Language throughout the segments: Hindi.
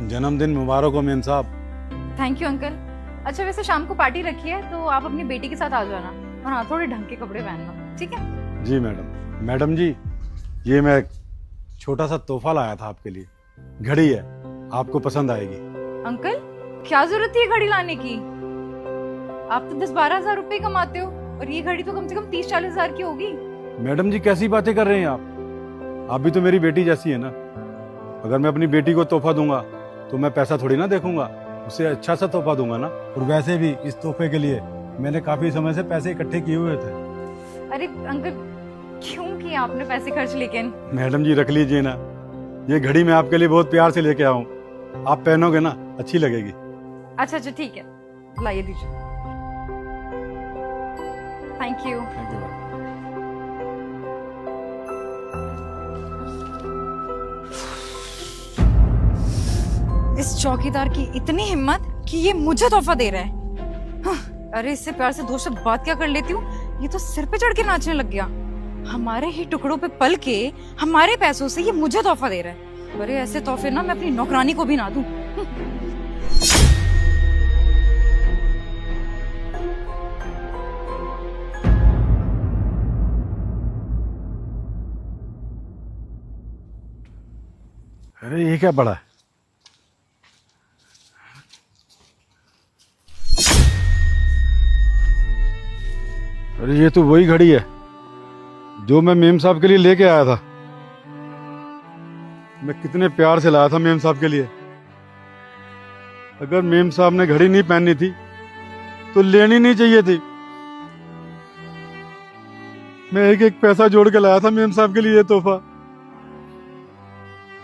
जन्मदिन मुबारक हो मेम साहब। Thank you uncle. अच्छा वैसे शाम को पार्टी रखी है तो आप अपनी बेटी के साथ आ जाना, और हाँ थोड़े ढंग के कपड़े पहनना, ठीक है? जी मैडम। मैडम जी, ये मैं एक छोटा सा तोहफा लाया था आपके लिए। घड़ी है, आपको पसंद आएगी। अंकल क्या जरूरत थी ये घड़ी लाने की? आप तो 10-12 हजार रुपए कमाते हो, और ये घड़ी तो कम से कम 30-40 हजार की होगी। मैडम जी कैसी बातें कर रहे हैं आप भी तो मेरी बेटी जैसी है ना। अगर मैं अपनी बेटी को तोहफा दूंगा तो मैं पैसा थोड़ी ना देखूंगा, उसे अच्छा सा तोहफा दूंगा ना। और वैसे भी इस तोहफे के लिए मैंने काफी समय से पैसे इकट्ठे किए हुए थे। अरे अंकल क्यों किया आपने पैसे खर्च? लेकिन मैडम जी रख लीजिए ना, ये घड़ी मैं आपके लिए बहुत प्यार से लेके आऊँ, आप पहनोगे ना अच्छी लगेगी। अच्छा अच्छा ठीक है, लाइए दीजिए। Thank you. Thank you. इस चौकीदार की इतनी हिम्मत कि ये मुझे तोहफा दे रहा है। हाँ, अरे इससे प्यार से 2 शब्द बात क्या कर लेती हूँ, ये तो सिर पे चढ़ के नाचने लग गया। हमारे ही टुकड़ों पे पल के हमारे पैसों से ये मुझे तोहफा दे रहा है। अरे ऐसे तोहफे ना मैं अपनी नौकरानी को भी ना दूं। अरे ये क्या पड़ा है? अरे ये तो वही घड़ी है जो मैं मेम साहब के लिए लेके आया था। मैं कितने प्यार से लाया था मेम साहब के लिए। अगर मेम साहब ने घड़ी नहीं पहननी थी तो लेनी नहीं चाहिए थी। मैं एक एक पैसा जोड़ के लाया था मेम साहब के लिए ये तोहफा,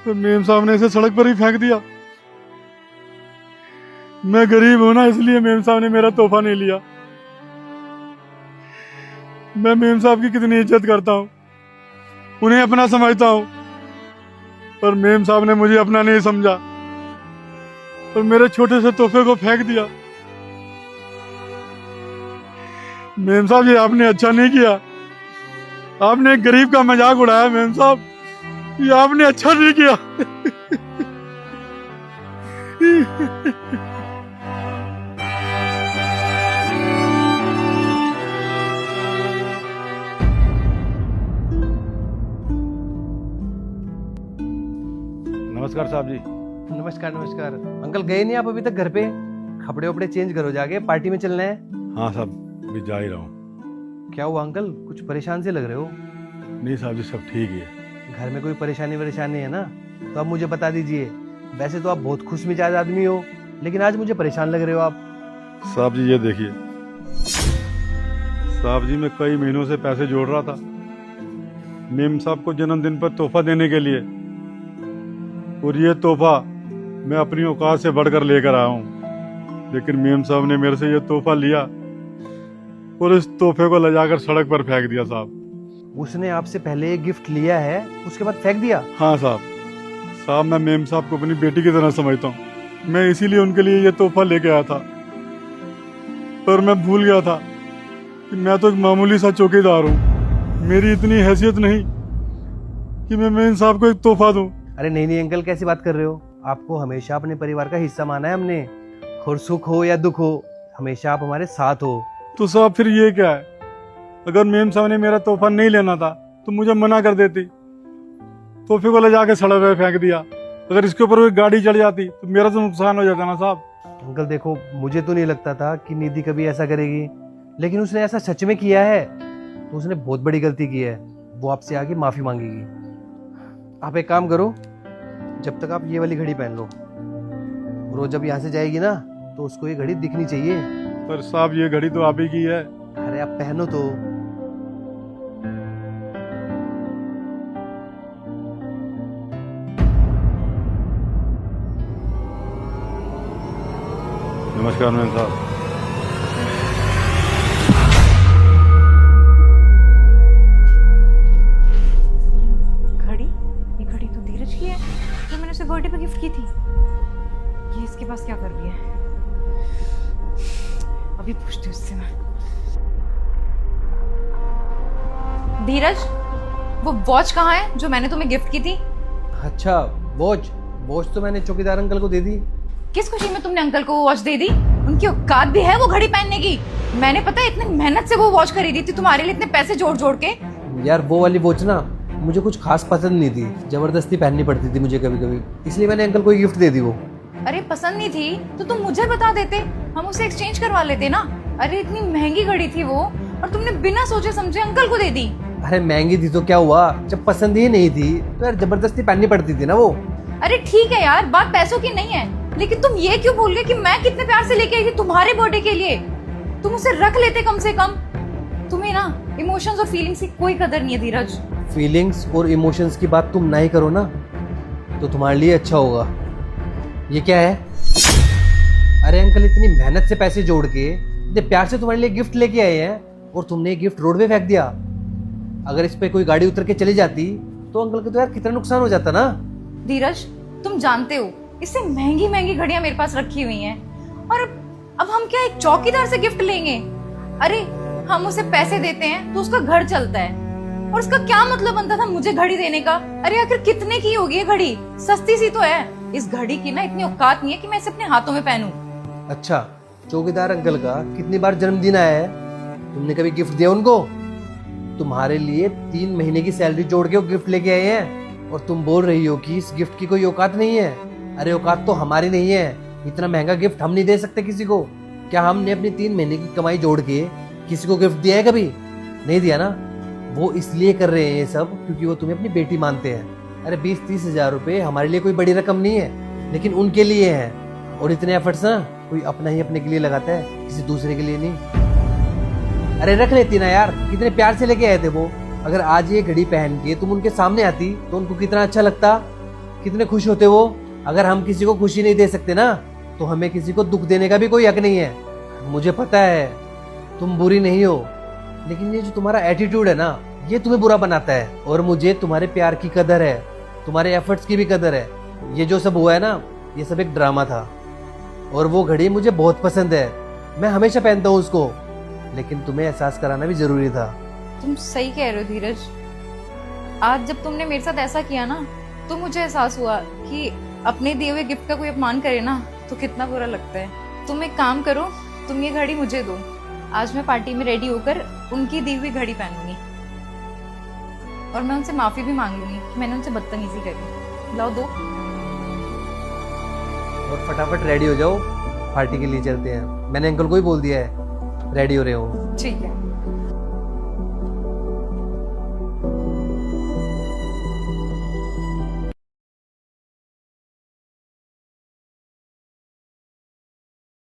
तो मेम साहब ने इसे सड़क पर ही फेंक दिया। मैं गरीब हूं ना, इसलिए मेम साहब ने मेरा तोहफा नहीं लिया। मैं मेम साहब की कितनी इज्जत करता हूँ, उन्हें अपना समझता हूँ, पर मेम साहब ने मुझे अपना नहीं समझा और मेरे छोटे से तोहफे को फेंक दिया। मेम साहब ये आपने अच्छा नहीं किया, आपने एक गरीब का मजाक उड़ाया। मेम साहब ये आपने अच्छा नहीं किया। नमस्कार साहब जी। नमस्कार नमस्कार। अंकल गए नहीं आप अभी तक घर पे? कपड़े वपड़े चेंज करो जाके, पार्टी में चलना है। हाँ साहब अभी जा ही रहा हूँ। क्या हुआ अंकल, कुछ परेशान से लग रहे हो? नहीं साहब जी सब ठीक ही है। घर में कोई परेशानी वरेशानी है ना तो आप मुझे बता दीजिए। वैसे तो आप बहुत खुश मिजाज आदमी हो, लेकिन आज मुझे परेशान लग रहे हो आप। साहब जी ये देखिए, साहब जी मैं कई महीनों से पैसे जोड़ रहा था मेम साहब को जन्मदिन पर तोहफा देने के लिए, और ये तोहफा मैं अपनी औकात से बढ़कर लेकर आया हूँ। लेकिन मेम साहब ने मेरे से ये तोहफा लिया और इस तोहफे को ले जाकर सड़क पर फेंक दिया। साहब उसने आपसे पहले एक गिफ्ट लिया है, उसके बाद फेंक दिया? हाँ साहब। साहब मैं मेम साहब को अपनी बेटी की तरह समझता हूँ, मैं इसीलिए उनके लिए ये तोहफा लेके आया था, पर मैं भूल गया था कि मैं तो एक मामूली सा चौकीदार हूँ। मेरी इतनी हैसियत नहीं कि मैं मेम साहब को एक तोहफा दूं। अरे नहीं नहीं अंकल, कैसी बात कर रहे हो? आपको हमेशा अपने परिवार का हिस्सा माना है हमने, और सुख हो या दुख हो हमेशा आप हमारे साथ हो। तो साहब फिर ये क्या है? अगर मेम साहब ने मेरा तोहफा नहीं लेना था तो मुझे मना कर देती, तोहफे को ले जाके सड़क पे फेंक दिया। अगर इसके ऊपर कोई गाड़ी चढ़ जाती तो मेरा तो नुकसान हो जाता ना साहब। अंकल देखो, मुझे तो नहीं लगता था कि निधि कभी ऐसा करेगी, लेकिन उसने ऐसा सच में किया है तो उसने बहुत बड़ी गलती की है। वो आपसे आके माफी मांगेगी। आप एक काम करो, जब तक आप ये वाली घड़ी पहन लो, और वो जब यहाँ से जाएगी ना तो उसको ये घड़ी दिखनी चाहिए। पर साहब ये घड़ी तो आप ही की है। अरे आप पहनो तो। नमस्कार मेम साहब। घड़ी, ये घड़ी तो धीरज की है जो मैंने उसे बर्थडे पे गिफ्ट की थी। ये इसके पास क्या कर रही है? अभी पूछती हूँ उससे मैं। धीरज, वो वॉच कहाँ है जो मैंने तुम्हें गिफ्ट की थी? अच्छा वॉच, वॉच तो मैंने चौकीदार अंकल को दे दी। किस खुशी में तुमने अंकल को वो वॉच दे दी? उनकी औकात भी है वो घड़ी पहनने की। मैंने पता है इतनी मेहनत से वो वॉच खरीदी थी तुम्हारे लिए, इतने पैसे जोड़ जोड़ के। यार वो वाली वॉच ना मुझे कुछ खास पसंद नहीं थी, जबरदस्ती पहननी पड़ती थी मुझे कभी कभी, इसलिए मैंने अंकल को ही गिफ्ट दे दी वो। अरे पसंद नहीं थी तो तुम मुझे बता देते, हम उसे एक्सचेंज करवा लेते ना। अरे इतनी महंगी घड़ी थी वो और तुमने बिना सोचे समझे अंकल को दे दी। अरे महंगी थी तो क्या हुआ, जब पसंद ही नहीं थी तो यार जबरदस्ती पहननी पड़ती थी ना वो। अरे ठीक है यार, बात पैसों की नहीं है, लेकिन तुम ये क्यों भूल गए कि मैं कितने प्यार से लेके आई थी तुम्हारे बर्थडे के लिए। तुम उसे रख लेते कम से कम। तुम्हें ना इमोशंस और फीलिंग्स की कोई कदर नहीं है धीरज। फीलिंग्स और इमोशंस की बात तुम नहीं करो ना तो तुम्हारे लिए अच्छा होगा। ये क्या है? अरे अंकल इतनी मेहनत से पैसे जोड़ के इतने प्यार से तुम्हारे लिए गिफ्ट लेके आए हैं और तुमने ये गिफ्ट रोड पे फेंक दिया। अगर इस पे कोई गाड़ी उतर के चली जाती तो अंकल को तो यार कितना नुकसान हो जाता ना। धीरज तुम जानते हो इससे महंगी महंगी घड़ियां मेरे पास रखी हुई हैं, और अब हम क्या एक चौकीदार से गिफ्ट लेंगे? अरे हम उसे पैसे देते हैं तो उसका घर चलता है, और उसका क्या मतलब बनता था मुझे घड़ी देने का? अरे आखिर कितने की होगी ये घड़ी? सस्ती सी तो है। इस घड़ी की ना इतनी औकात नहीं है कि मैं इसे अपने हाथों में पहनूं। अच्छा, चौकीदार अंकल का कितनी बार जन्मदिन आया है, तुमने कभी गिफ्ट दिया उनको? तुम्हारे लिए 3 महीने की सैलरी जोड़ के वो गिफ्ट लेके आए हैं और तुम बोल रही हो कि इस गिफ्ट की कोई औकात नहीं है। अरे औकात तो हमारी नहीं है, इतना महंगा गिफ्ट हम नहीं दे सकते किसी को। क्या हमने अपनी 3 महीने की कमाई जोड़ के किसी को गिफ्ट दिया है? कभी नहीं दिया ना। वो इसलिए कर रहे हैं ये सब क्योंकि वो तुम्हें अपनी बेटी मानते हैं। अरे 20-30 हजार रुपए हमारे लिए कोई बड़ी रकम नहीं है, लेकिन उनके लिए है। और इतने एफर्ट्स ना कोई अपना ही अपने के लिए लगाता है, किसी दूसरे के लिए नहीं। अरे रख लेती ना यार, कितने प्यार से लेके आए थे वो। अगर आज ये घड़ी पहन के तुम उनके सामने आती तो उनको कितना अच्छा लगता, कितने खुश होते वो। अगर हम किसी को खुशी नहीं दे सकते ना तो हमें किसी को दुख देने का भी कोई हक नहीं है। मुझे पता है तुम बुरी नहीं हो, लेकिन ये जो तुम्हारा एटीट्यूड है ना ये तुम्हें बुरा बनाता है। और मुझे तुम्हारे प्यार की कदर है, तुम्हारे एफर्ट्स की भी कदर है। ये जो सब हुआ है ना ये सब एक ड्रामा था, और वो घड़ी मुझे बहुत पसंद है, मैं हमेशा पहनता हूँ उसको, लेकिन तुम्हें एहसास कराना भी जरूरी था। तुम सही कह रहे हो धीरज। आज जब तुमने मेरे साथ ऐसा किया ना तो मुझे एहसास हुआ कि अपने दिए हुए गिफ्ट का कोई अपमान करे ना तो कितना बुरा लगता है। तुम एक काम करो, तुम ये घड़ी मुझे दो। आज मैं पार्टी में रेडी होकर उनकी दी हुई घड़ी पहनूंगी, और मैं उनसे माफी भी मांग लूंगी कि मैंने उनसे बदतमीजी करी। लाओ दो। और फटाफट रेडी हो जाओ, पार्टी के लिए चलते हैं। मैंने अंकल को ही बोल दिया है रेडी हो रहे हो। ठीक है।